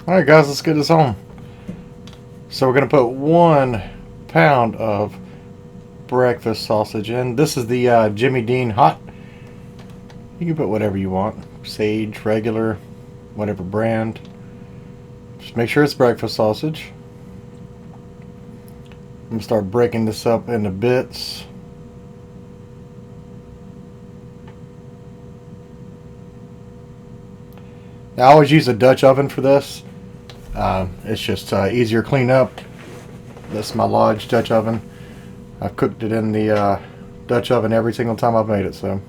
Alright guys, let's get this on. So we're going to put 1 pound of breakfast sausage in. This is the Jimmy Dean hot. You can put whatever you want. Sage, regular, whatever brand. Just make sure it's breakfast sausage. I'm going to start breaking this up into bits. Now, I always use a Dutch oven for this. It's just easier to clean up. This is my Lodge Dutch oven. I've cooked it in the Dutch oven every single time I've made it. So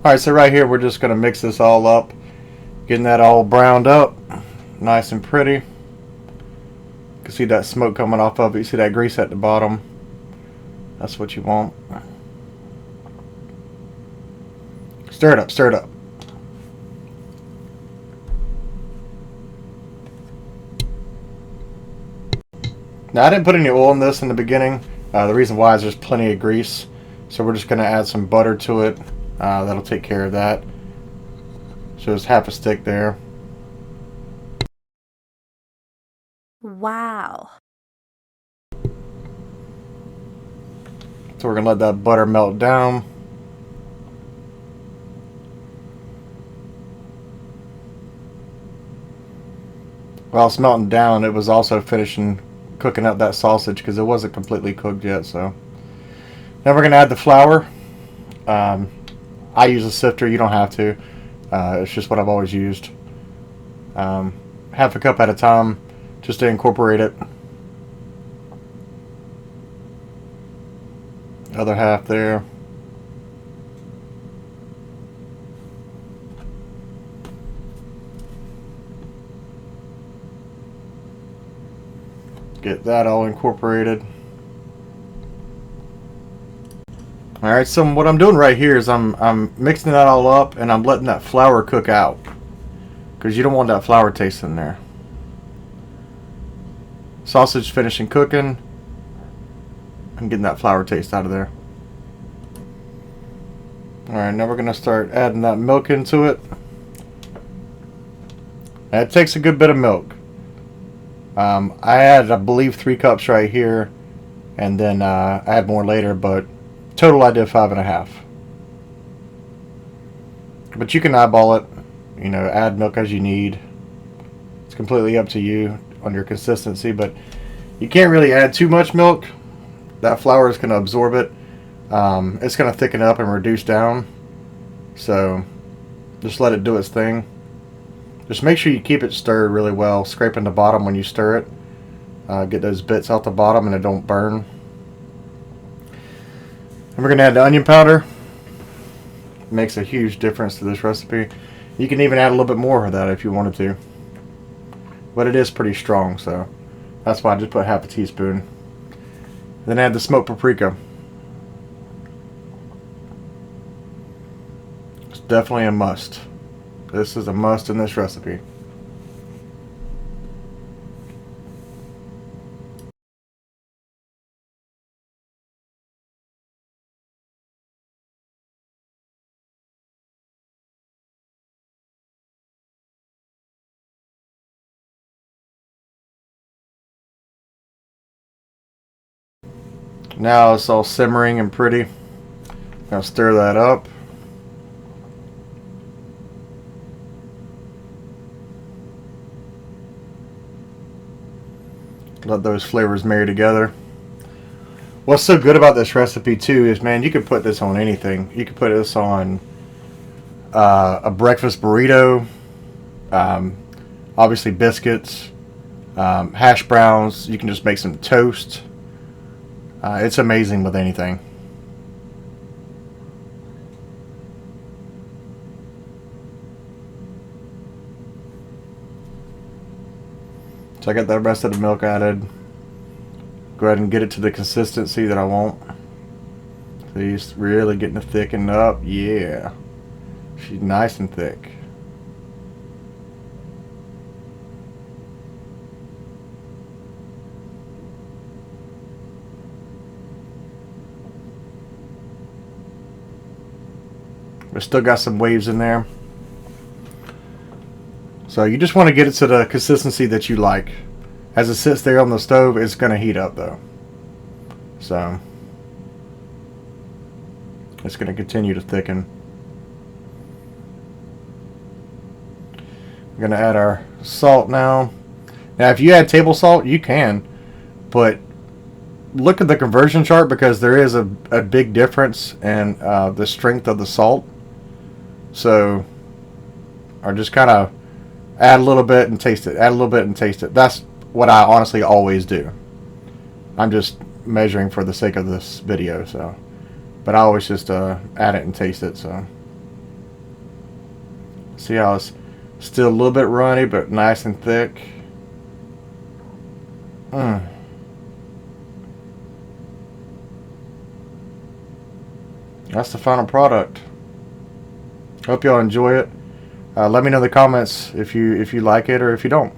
alright, so right here we're just going to mix this all up. Getting that all browned up. Nice and pretty. You can see that smoke coming off of it. You see that grease at the bottom. That's what you want. Stir it up, stir it up. Now, I didn't put any oil in this in the beginning. The reason why is there's plenty of grease. So we're just going to add some butter to it. That'll take care of that. So it's half a stick there. Wow. So we're going to let that butter melt down. While it's melting down, it was also finishing cooking up that sausage because it wasn't completely cooked yet. So now we're going to add the flour. I use a sifter. You don't have to. It's just what I've always used. Half a cup at a time just to incorporate it. Other half there. Get that all incorporated. Alright, so what I'm doing right here is I'm mixing that all up and I'm letting that flour cook out. Because you don't want that flour taste in there. Sausage finishing cooking. I'm getting that flour taste out of there. Alright, now we're going to start adding that milk into it. And it takes a good bit of milk. I added, I believe, 3 cups right here. And then I add more later, but total I did 5.5. But you can eyeball it. You know, add milk as you need. It's completely up to you on your consistency, but you can't really add too much milk. That flour is going to absorb it. It's going to thicken up and reduce down. So just let it do its thing. Just make sure you keep it stirred really well, scraping the bottom when you stir it. Get those bits out the bottom and it don't burn. And we're going to add the onion powder. It makes a huge difference to this recipe. You can even add a little bit more of that if you wanted to. But it is pretty strong, so that's why I just put half a teaspoon. Then add the smoked paprika. It's definitely a must. This is a must in this recipe. Now it's all simmering and pretty. I'm going to stir that up. Let those flavors marry together. What's so good about this recipe too is, man, you can put this on anything. You can put this on a breakfast burrito, obviously biscuits, hash browns. You can just make some toast. It's amazing with anything. So I got the rest of the milk added. Go ahead and get it to the consistency that I want. She's really getting to thicken up. Yeah. She's nice and thick. But still got some waves in there. So you just want to get it to the consistency that you like. As it sits there on the stove, it's going to heat up though. So it's going to continue to thicken. We're going to add our salt now. Now if you add table salt, you can. But look at the conversion chart, because there is a big difference in the strength of the salt. So, or just kind of add a little bit and taste it. Add a little bit and taste it. That's what I honestly always do. I'm just measuring for the sake of this video, so. But I always just add it and taste it, so. See how it's still a little bit runny, but nice and thick. That's the final product. Hope y'all enjoy it. Let me know in the comments if you like it or if you don't.